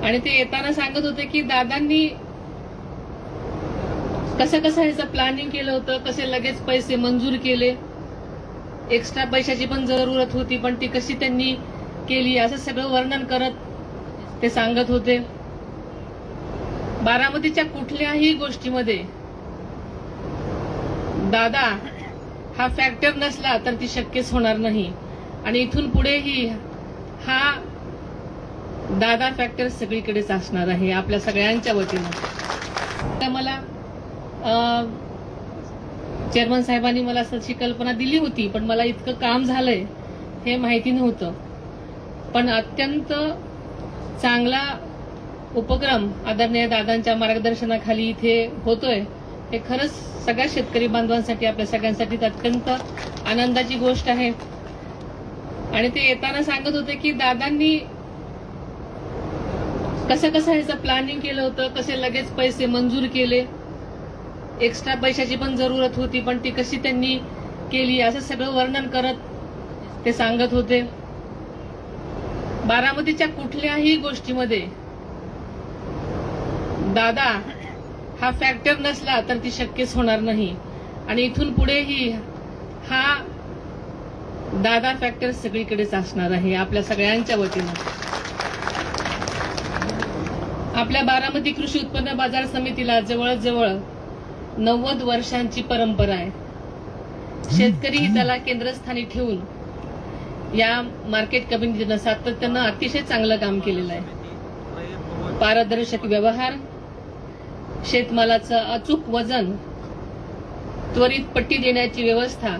आणि ते येताना सांगत होते की दादांनी कसं ह्याचं प्लॅनिंग केलं होतं, कसे लगेच पैसे मंजूर केले, एक्स्ट्रा पैशाची पण जरूरत होती पण ती कशी त्यांनी केली असं सगळं वर्णन करत ते सांगत होते. बारामतीच्या कुठल्याही गोष्टीमध्ये दादा हा फॅक्टर नसला तर ती शक्यच होणार नाही आणि इथून पुढेही हा दादा फॅक्टर सगळीकडेच असणार आहे आपल्या सगळ्यांच्या वतीनं. मला चेअरमन साहेबांनी मला अशी कल्पना दिली होती पण मला इतकं काम झालंय हे माहिती नव्हतं. पण अत्यंत चांगला उपक्रम आदरणीय दादांच्या मार्गदर्शनाखाली इथे होतोय हे खरंच सगळ्या शेतकरी बांधवांसाठी आपल्या सगळ्यांसाठी अत्यंत आनंदाची गोष्ट आहे. आणि ते येताना सांगत होते की दादांनी कसं ह्याचं प्लॅनिंग केलं होतं, कसे लगेच पैसे मंजूर केले, एक्स्ट्रा पैशाची पण जरूरत होती पण ती कशी त्यांनी केली असं सगळं वर्णन करत ते सांगत होते. बारामतीच्या कुठल्याही गोष्टीमध्ये दादा हा फॅक्टर नसला तर ती शक्यच होणार नाही आणि इथून पुढेही हा दादा फॅक्टर सगळीकडेच असणार आहे आपल्या सगळ्यांच्या वतीनं. आपल्या बारामती कृषी उत्पन्न बाजार समितीला जवळजवळ 90 वर्षांची परंपरा आहे. शेतकरी हिताला केंद्रस्थानी ठेवून या मार्केट कमिटीनं सातत्यानं अतिशय चांगलं काम केलेलं आहे. पारदर्शक व्यवहार, शेतमालाचं अचूक वजन, त्वरित पट्टी देण्याची व्यवस्था,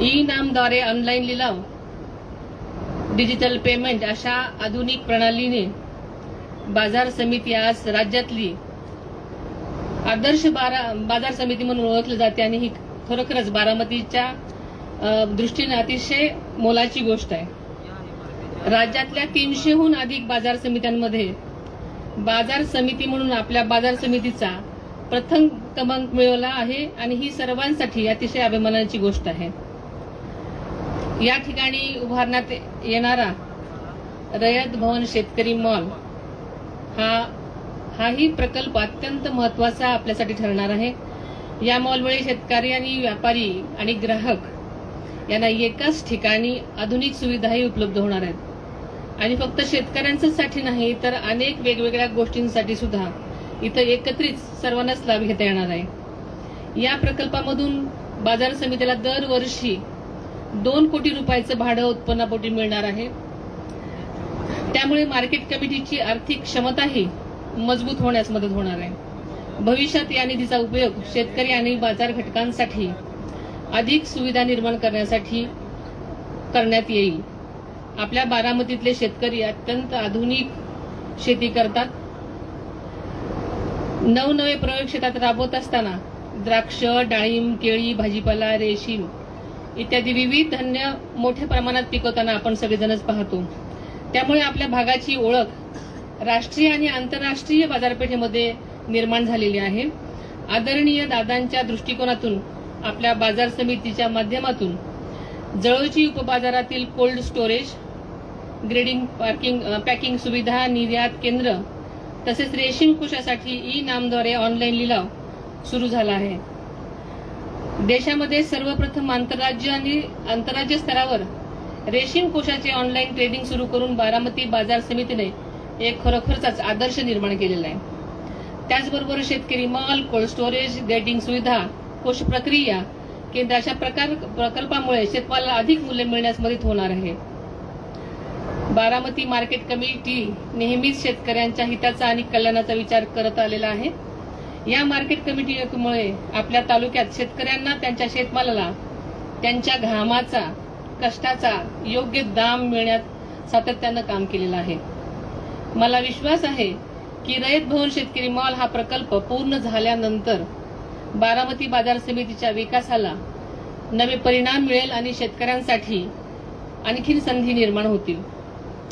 ई नामद्वारे ऑनलाईन लिलाव, डिजिटल पेमेंट अशा आधुनिक प्रणालीने बाजार समिती आज राज्यातली आदर्श बाजार समिती म्हणून ओळखली जाते आणि ही खरोखरच बारामतीच्या दृष्टीने अतिशय मोलाची गोष्ट आहे. राज्यातल्या 300हून अधिक बाजार समित्यांमध्ये बाजार समिती म्हणून आपल्या बाजार समितीचा प्रथम क्रमांक मिळवला आहे आणि ही सर्वांसाठी अतिशय अभिमानाची गोष्ट आहे. या ठिकाणी उभारण्यात येणारा रयत भवन शेतकरी मॉल हाही प्रकल्प अत्यंत महत्वाचा आपल्यासाठी ठरणार आहे. या मॉलमुळे शेतकरी आणि व्यापारी आणि ग्राहक यांना एकाच ठिकाणी आधुनिक सुविधाही उपलब्ध होणार आहेत आणि फक्त शेतकऱ्यांच्याच साठी नाही तर अनेक वेगवेगळ्या गोष्टींसाठी सुद्धा इथं एकत्रित सर्वांनाच लाभ घेता येणार आहे. या प्रकल्पामधून बाजार समितीला दरवर्षी 2 कोटी रुपयाचं भाडं उत्पन्नापोटी मिळणार आहे. त्यामुळे मार्केट कमिटीची आर्थिक क्षमताही मजबूत होण्यास मदत होणार आहे. भविष्यात या निधीचा उपयोग शेतकरी आणि बाजार घटकांसाठी अधिक सुविधा निर्माण करण्यासाठी करण्यात येईल. आपल्या बारामतीतले शेतकरी अत्यंत आधुनिक शेती करतात. नवनवे प्रयोग शेतात राबवत असताना द्राक्ष, डाळिंब, केळी, भाजीपाला, रेशीम इत्यादी विविध धान्य मोठ्या प्रमाणात पिकवताना आपण सगळेजणच पाहतो. त्यामुळे आपल्या भागाची ओळख राष्ट्रीय आणि आंतरराष्ट्रीय बाजारपेठेमध्ये निर्माण झालेली आहे. आदरणीय दादांच्या दृष्टिकोनातून आपल्या बाजार समितीच्या माध्यमातून जळोजी उपबाजारातील कोल्ड स्टोरेज, ग्रेडिंग, पॅकिंग सुविधा, निर्यात केंद्र तसेच रेशीम कोषासाठी ई नामद्वारे ऑनलाईन लिलाव सुरू झाला आहे. देशामध्ये सर्वप्रथम आंतरराज्य स्तरावर रेशीम कोषाचे ऑनलाईन ट्रेडिंग सुरू करून बारामती बाजार समितीने एक खरोखरच आदर्श निर्माण केलेला आहे. त्याचबरोबर शेतकरी मॉल, कोल्ड स्टोरेज, ग्रेडिंग सुविधा, कोष प्रक्रिया केंद्र अशा प्रकल्पामुळे शेतमालाला अधिक मूल्य मिळण्यास मदत होणार आहे. बारामती मार्केट कमिटी नेहमीच शेतकऱ्यांच्या हिताचा आणि कल्याणाचा विचार करत आलेला आहे. या मार्केट कमिटीमुळे आपल्या तालुक्यात शेतकऱ्यांना त्यांच्या शेतमालाला त्यांच्या घामाचा, कष्टाचा योग्य दाम मिळण्यात सातत्यानं काम केलेलं आहे. मला विश्वास आहे की रयत भवन शेतकरी मॉल हा प्रकल्प पूर्ण झाल्यानंतर बारामती बाजार समितीच्या विकासाला नवे परिणाम मिळेल आणि शेतकऱ्यांसाठी आणखी संधी निर्माण होतील.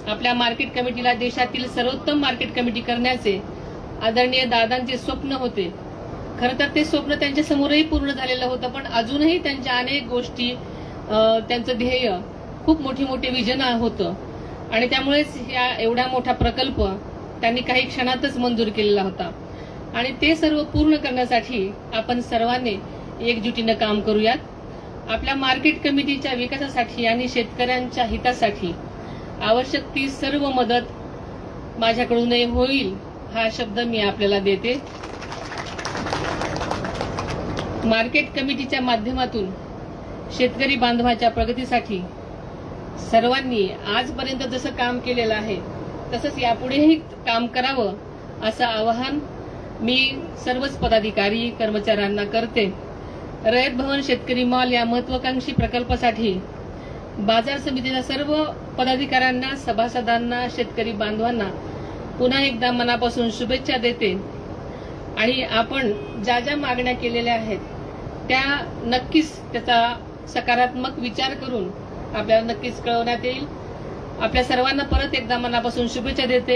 आपल्या मार्केट कमिटीला देशातील सर्वोत्तम मार्केट कमिटी करण्याचे आदरणीय दादांचे स्वप्न होते. खरं तर ते स्वप्न त्यांच्या समोरही पूर्ण झालेलं होतं पण अजूनही त्यांच्या अनेक गोष्टी, त्यांचं ध्येय खूप मोठी विजन होतं आणि त्यामुळेच या एवढा मोठा प्रकल्प त्यांनी काही क्षणातच मंजूर केलेला होता. आणि ते सर्व पूर्ण करण्यासाठी आपण सर्वांनी एकजुटीनं काम करूयात. आपल्या मार्केट कमिटीच्या विकासासाठी आणि शेतकऱ्यांच्या हितासाठी आवश्यक ती सर्व मदत माझ्याकडूनही होईल हा शब्द मी आपल्याला देते. मार्केट कमिटीच्या माध्यमातून शेतकरी बांधवाच्या प्रगतीसाठी सर्वांनी आजपर्यंत जसं काम केलेलं आहे तसंच यापुढेही काम करावं असं आवाहन मी सर्वच पदाधिकारी कर्मचाऱ्यांना करते. रयत भवन शेतकरी मॉल या महत्वाकांक्षी प्रकल्पासाठी बाजार समितीच्या सर्व पदाधिकाऱ्यांना, सभासदांना, शेतकरी बांधवांना पुन्हा एकदा मनापासून शुभेच्छा देते. आणि आपण ज्या ज्या मागण्या केलेल्या आहेत त्या नक्कीच त्याचा सकारात्मक विचार करून आपल्याला नक्कीच कळवण्यात येईल. आपल्या सर्वांना परत एकदा मनापासून शुभेच्छा देते.